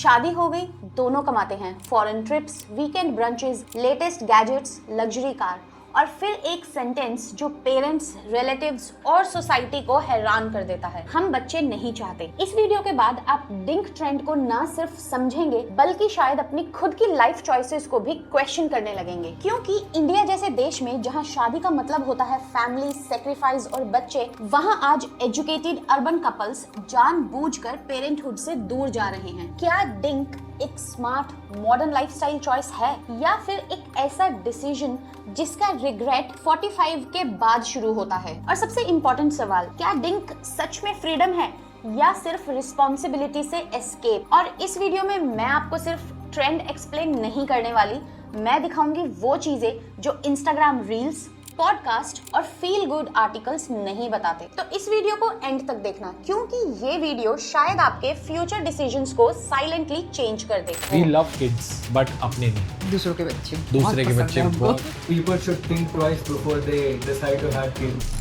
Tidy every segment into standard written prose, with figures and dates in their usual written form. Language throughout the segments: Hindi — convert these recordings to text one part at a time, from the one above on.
शादी हो गई, दोनों कमाते हैं, foreign trips, weekend brunches, latest gadgets, luxury car, और फिर एक सेंटेंस जो पेरेंट्स, रिलेटिव्स और सोसाइटी को हैरान कर देता है, हम बच्चे नहीं चाहते। इस वीडियो के बाद आप डिंक ट्रेंड को ना सिर्फ समझेंगे बल्कि शायद अपनी खुद की लाइफ चॉइसेस को भी क्वेश्चन करने लगेंगे, क्योंकि इंडिया जैसे देश में जहां शादी का मतलब होता है फैमिली, सेक्रीफाइस और बच्चे, वहां आज एजुकेटेड अर्बन कपल्स जानबूझकर पेरेंटहुड से दूर जा रहे हैं। क्या डिंक एक स्मार्ट मॉडर्न लाइफस्टाइल चॉइस है या फिर एक ऐसा डिसीजन जिसका रिग्रेट 45 के बाद शुरू होता है? और सबसे इम्पोर्टेंट सवाल, क्या डिंक सच में फ्रीडम है या सिर्फ रिस्पॉन्सिबिलिटी से एस्केप? और इस वीडियो में मैं आपको सिर्फ ट्रेंड एक्सप्लेन नहीं करने वाली, मैं दिखाऊंगी वो चीजें जो इंस्टाग्राम रील्स, पॉडकास्ट और फील गुड आर्टिकल्स नहीं बताते। तो इस वीडियो को एंड तक देखना, क्योंकि ये वीडियो शायद आपके फ्यूचर डिसीजंस को साइलेंटली चेंज कर दे। We love kids, but अपने नहीं, दूसरों के बच्चे बहुत People should think twice before they decide to have kids.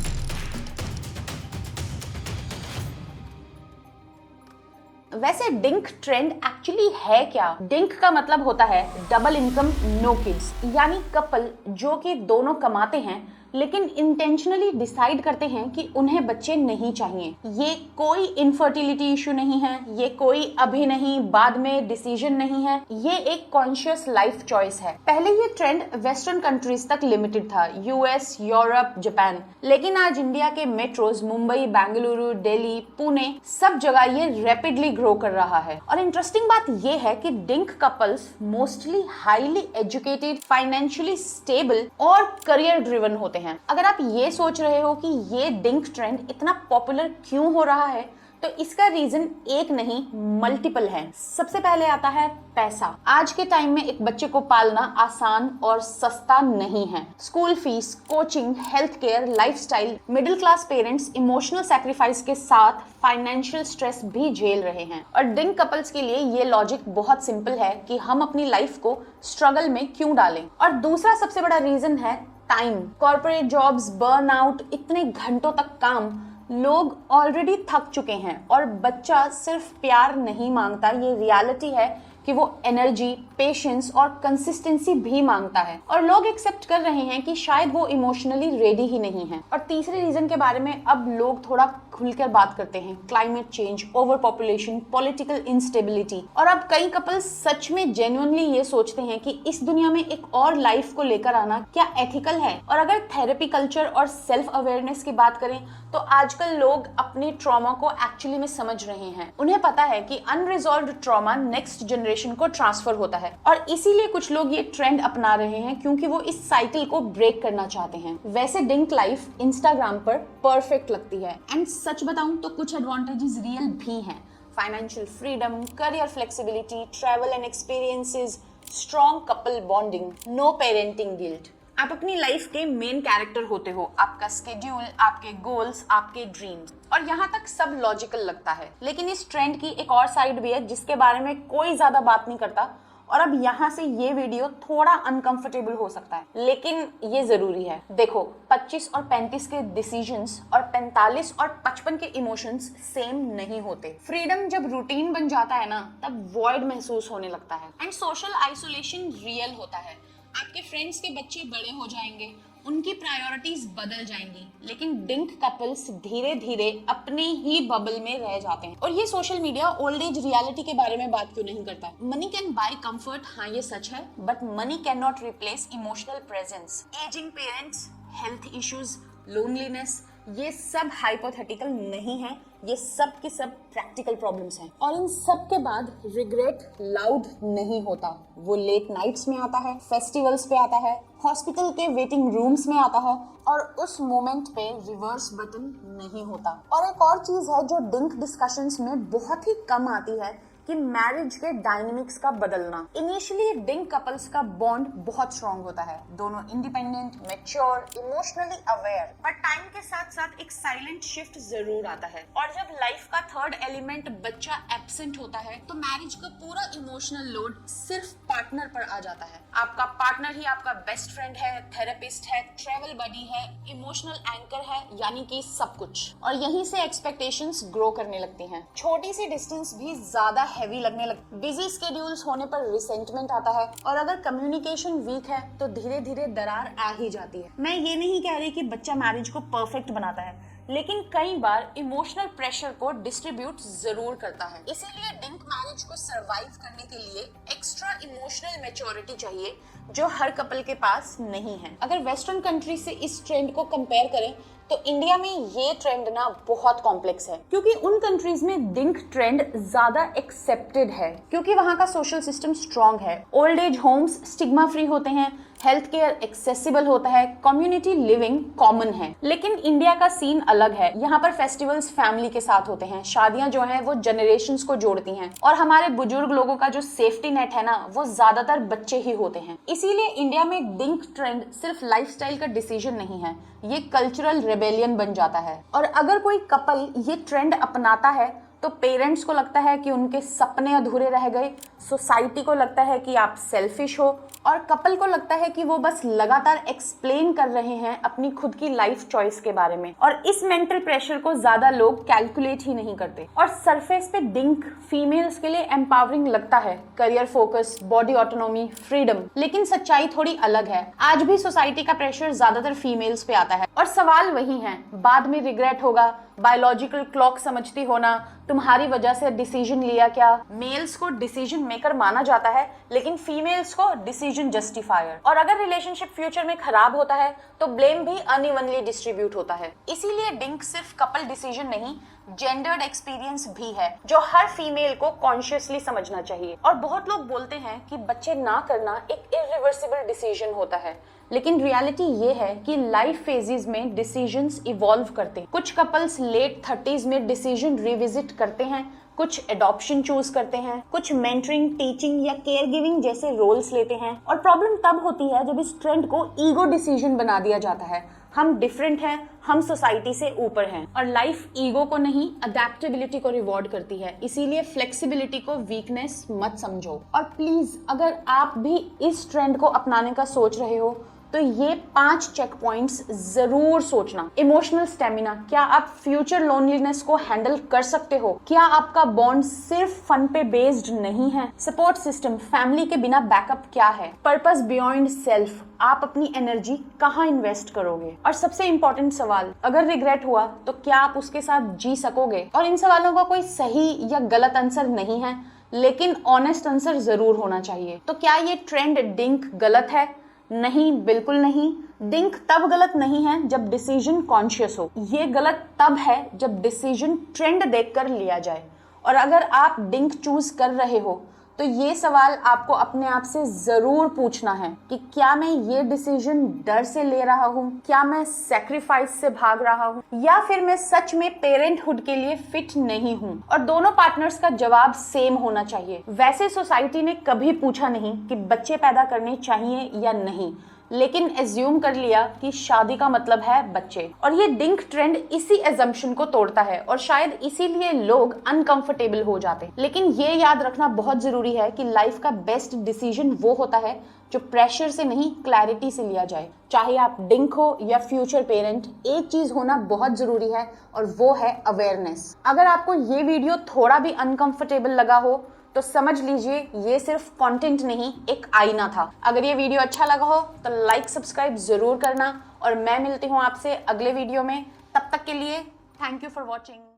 वैसे डिंक ट्रेंड एक्चुअली है क्या? डिंक का मतलब होता है डबल इनकम नो किड्स, यानी कपल जो कि दोनों कमाते हैं लेकिन इंटेंशनली डिसाइड करते हैं कि उन्हें बच्चे नहीं चाहिए। ये कोई इनफर्टिलिटी इशू नहीं है, ये कोई अभी नहीं बाद में डिसीजन नहीं है, ये एक कॉन्शियस लाइफ चॉइस है। पहले ये ट्रेंड वेस्टर्न कंट्रीज तक लिमिटेड था, यूएस, यूरोप, जापान, लेकिन आज इंडिया के मेट्रोज मुंबई, बेंगलुरु, दिल्ली, पुणे, सब जगह ये रैपिडली ग्रो कर रहा है। और इंटरेस्टिंग बात ये है कि drink couples mostly highly educated, financially stable और करियर ड्रिवन होते हैं। अगर आप ये सोच रहे हो कि ये डिंक ट्रेंड इतना पॉपुलर क्यों हो रहा है, तो इसका रीजन एक नहीं मल्टीपल है। सबसे पहले आता है पैसा। आज के टाइम में एक बच्चे को पालना आसान और सस्ता नहीं है। School fees, coaching, health care, lifestyle, middle class parents emotional sacrifice के साथ फाइनेंशियल स्ट्रेस भी झेल रहे हैं। और डिंक कपल्स के लिए ये लॉजिक बहुत सिंपल है कि हम अपनी लाइफ को स्ट्रगल में क्यों डालें। और दूसरा सबसे बड़ा रीजन है टाइम। कॉर्पोरेट जॉब्स, बर्नआउट, इतने घंटों तक काम, लोग ऑलरेडी थक चुके हैं और बच्चा सिर्फ प्यार नहीं मांगता, ये रियलिटी है कि वो एनर्जी, पेशेंस और कंसिस्टेंसी भी मांगता है। और लोग एक्सेप्ट कर रहे हैं कि शायद वो इमोशनली रेडी ही नहीं है। और तीसरे रीजन के बारे में अब लोग थोड़ा खुलकर बात करते हैं, climate change, over population, political instability. और अब कई कपल्स सच में जेन्युइनली ये सोचते हैं कि इस दुनिया में एक और लाइफ को लेकर आना क्या एथिकल है। और अगर थेरेपी कल्चर और सेल्फ अवेयरनेस की बात करें तो आजकल लोग अपने ट्रॉमा को एक्चुअली में समझ रहे हैं। उन्हें पता है कि अनरिजॉल्व्ड ट्रॉमा नेक्स्ट जनरेशन को ट्रांसफर होता है, और इसीलिए कुछ लोग ये ट्रेंड अपना रहे हैं क्योंकि वो इस साइकिल को ब्रेक करना चाहते हैं। वैसे डिंक लाइफ इंस्टाग्राम पर परफेक्ट लगती है, एंड सच बताऊं तो कुछ एडवांटेजेस रियल भी हैं। Financial freedom, career flexibility, travel and experiences, strong couple bonding, no parenting guilt. आप अपनी लाइफ के मेन कैरेक्टर होते हो, आपका स्केड्यूल, आपके गोल्स, आपके ड्रीम्स, और यहाँ तक सब लॉजिकल लगता है। लेकिन इस ट्रेंड की एक और साइड भी है जिसके बारे में कोई ज्यादा बात नहीं करता, और अब यहाँ से ये वीडियो थोड़ा अनकंफर्टेबल हो सकता है, लेकिन ये जरूरी है। देखो, 25 और 35 के डिसीजंस और 45 और 55 के इमोशंस सेम नहीं होते। फ्रीडम जब रूटीन बन जाता है ना, तब वॉइड महसूस होने लगता है, एंड सोशल आइसोलेशन रियल होता है। आपके फ्रेंड्स के बच्चे बड़े हो जाएंगे, उनकी प्रायोरिटीज बदल जाएंगी, लेकिन डिंक कपल्स धीरे धीरे अपने ही बबल में रह जाते हैं। और ये social media old age reality के बारे में बात क्यों नहीं करता? मनी कैन बाय कंफर्ट, हाँ ये सच है, but money can not replace emotional presence. Ageing parents, health issues, loneliness, ये सब हाइपोथेटिकल नहीं है, ये सब के सब प्रैक्टिकल प्रॉब्लम्स हैं। और इन सब के बाद रिग्रेट लाउड नहीं होता, वो लेट नाइट्स में आता है, फेस्टिवल्स पे आता है, हॉस्पिटल के वेटिंग रूम्स में आता है, और उस मोमेंट पे रिवर्स बटन नहीं होता। और एक और चीज है जो डिंक डिस्कशंस में बहुत ही कम आती है, कि मैरिज के डायनेमिक्स का बदलना। इनिशियली डिंक कपल्स का बॉन्ड बहुत स्ट्रॉन्ग होता है, दोनों इंडिपेंडेंट, मैच्योर, इमोशनली अवेयर, पर टाइम के साथ साथ एक साइलेंट शिफ्ट जरूर आता है। और जब लाइफ का थर्ड एलिमेंट बच्चा एब्सेंट होता है, तो मैरिज का पूरा इमोशनल लोड सिर्फ पार्टनर पर आ जाता है। आपका पार्टनर ही आपका बेस्ट फ्रेंड है, थेरेपिस्ट है, ट्रेवल बडी है, इमोशनल एंकर है, यानी कि सब कुछ। और यहीं से एक्सपेक्टेशंस ग्रो करने लगती हैं। छोटी सी डिस्टेंस भी ज्यादा हैवी लगने लगता है, बिजी स्केड्यूल्स होने पर रिसेंटमेंट आता है, और अगर कम्युनिकेशन वीक है तो धीरे धीरे दरार आ ही जाती है। मैं ये नहीं कह रही कि बच्चा मैरिज को परफेक्ट बनाता है, लेकिन कई बार इमोशनल प्रेशर को डिस्ट्रीब्यूट जरूर करता है। इसीलिए डिंक मैरिज को सरवाइव करने के लिए एक्स्ट्रा इमोशनल मैच्योरिटी चाहिए, जो हर कपल के पास नहीं है। अगर वेस्टर्न कंट्री से इस ट्रेंड को कंपेयर करें तो इंडिया में ये ट्रेंड ना बहुत कॉम्प्लेक्स है, क्योंकि उन कंट्रीज में डिंक ट्रेंड ज्यादा एक्सेप्टेड है, क्योंकि वहाँ का सोशल सिस्टम स्ट्रांग है, old age homes stigma free होते हैं, हेल्थ केयर एक्सेसिबल होता है, कम्युनिटी लिविंग कॉमन है। लेकिन इंडिया का सीन अलग है। यहाँ पर फेस्टिवल्स फैमिली के साथ होते हैं, शादियां जो हैं वो जनरेशंस को जोड़ती हैं, और हमारे बुजुर्ग लोगों का जो सेफ्टी नेट है ना, वो ज्यादातर बच्चे ही होते हैं। इसीलिए इंडिया में डिंक ट्रेंड सिर्फ लाइफस्टाइल का डिसीजन नहीं है, ये कल्चरल रेबेलियन बन जाता है। और अगर कोई कपल ये ट्रेंड अपनाता है तो पेरेंट्स को लगता है कि उनके सपने अधूरे रह गए, सोसाइटी को लगता है कि आप सेल्फिश हो, और कपल को लगता है कि वो बस लगातार एक्सप्लेन कर रहे हैं अपनी खुद की लाइफ चॉइस के बारे में। और इस मेंटल प्रेशर को ज्यादा लोग कैलकुलेट ही नहीं करते। और सरफेस पे डिंक फीमेल्स के लिए एम्पावरिंग लगता है, career focus, body autonomy, freedom, लेकिन सच्चाई थोड़ी अलग है। आज भी सोसाइटी का प्रेशर ज्यादातर फीमेल्स पे आता है, और सवाल वही है, बाद में रिग्रेट होगा, बायोलॉजिकल क्लॉक समझती होना, तुम्हारी वजह से डिसीजन लिया क्या। मेल्स को डिसीजन मेकर माना जाता है, लेकिन फीमेल्स को डिसीजन जस्टिफायर। और अगर रिलेशनशिप फ्यूचर में खराब होता है तो ब्लेम भी अनइवनली डिस्ट्रीब्यूट होता है। इसीलिए डिंक सिर्फ कपल डिसीजन नहीं, जेंडर्ड एक्सपीरियंस भी है, जो हर फीमेल को कॉन्शियसली समझना चाहिए। और बहुत लोग बोलते हैं कि बच्चे ना करना एक इरिवर्सिबल डिसीजन होता है, लेकिन रियलिटी ये है कि लाइफ फेजेस में डिसीजंस इवॉल्व करते हैं। कुछ कपल्स लेट 30s में डिसीजन रिविजिट करते हैं, कुछ एडॉप्शन चूज करते हैं, कुछ मेंटरिंग, टीचिंग या केयर गिविंग जैसे रोल्स लेते हैं। और प्रॉब्लम तब होती है जब इस ट्रेंड को ईगो डिसीजन बना दिया जाता है। हम डिफरेंट हैं, हम सोसाइटी से ऊपर हैं, और लाइफ ईगो को नहीं, अडेप्टेबिलिटी को रिवॉर्ड करती है। इसीलिए फ्लेक्सिबिलिटी को वीकनेस मत समझो। और प्लीज, अगर आप भी इस ट्रेंड को अपनाने का सोच रहे हो तो ये 5 चेक पॉइंट्स जरूर सोचना। इमोशनल स्टेमिना, क्या आप फ्यूचर लोनलीनेस को हैंडल कर सकते हो? क्या आपका बॉन्ड सिर्फ फन पे बेस्ड नहीं है? सपोर्ट सिस्टम, फैमिली के बिना बैकअप क्या है? पर्पस बियॉन्ड सेल्फ, आप अपनी एनर्जी कहाँ इन्वेस्ट करोगे? और सबसे इंपॉर्टेंट सवाल, अगर रिग्रेट हुआ तो क्या आप उसके साथ जी सकोगे? और इन सवालों का कोई सही या गलत आंसर नहीं है, लेकिन ऑनेस्ट आंसर जरूर होना चाहिए। तो क्या ये ट्रेंड डिंक गलत है? नहीं, बिल्कुल नहीं। डिंक तब गलत नहीं है जब डिसीजन कॉन्शियस हो। ये गलत तब है जब डिसीजन ट्रेंड देखकर लिया जाए। और अगर आप डिंक चूज कर रहे हो तो ये सवाल आपको अपने आप से जरूर पूछना है कि क्या मैं ये डिसीजन डर से ले रहा हूँ, क्या मैं सैक्रिफाइस से भाग रहा हूँ, या फिर मैं सच में पेरेंटहुड के लिए फिट नहीं हूँ। और दोनों पार्टनर्स का जवाब सेम होना चाहिए। वैसे सोसाइटी ने कभी पूछा नहीं कि बच्चे पैदा करने चाहिए या नहीं, लेकिन एज्यूम कर लिया कि शादी का मतलब है बच्चे। और ये डिंक ट्रेंड इसी एजम्पशन को तोड़ता है, और शायद इसीलिए लोग अनकंफर्टेबल हो जाते हैं। लेकिन ये याद रखना बहुत जरूरी है कि लाइफ का बेस्ट डिसीजन वो होता है जो प्रेशर से नहीं, क्लैरिटी से लिया जाए। चाहे आप डिंक हो या फ्यूचर पेरेंट, एक चीज होना बहुत जरूरी है, और वो है अवेयरनेस। अगर आपको ये वीडियो थोड़ा भी अनकंफर्टेबल लगा हो तो समझ लीजिए ये सिर्फ कंटेंट नहीं, एक आईना था। अगर ये वीडियो अच्छा लगा हो तो लाइक सब्सक्राइब जरूर करना, और मैं मिलती हूँ आपसे अगले वीडियो में। तब तक के लिए थैंक यू फॉर वॉचिंग।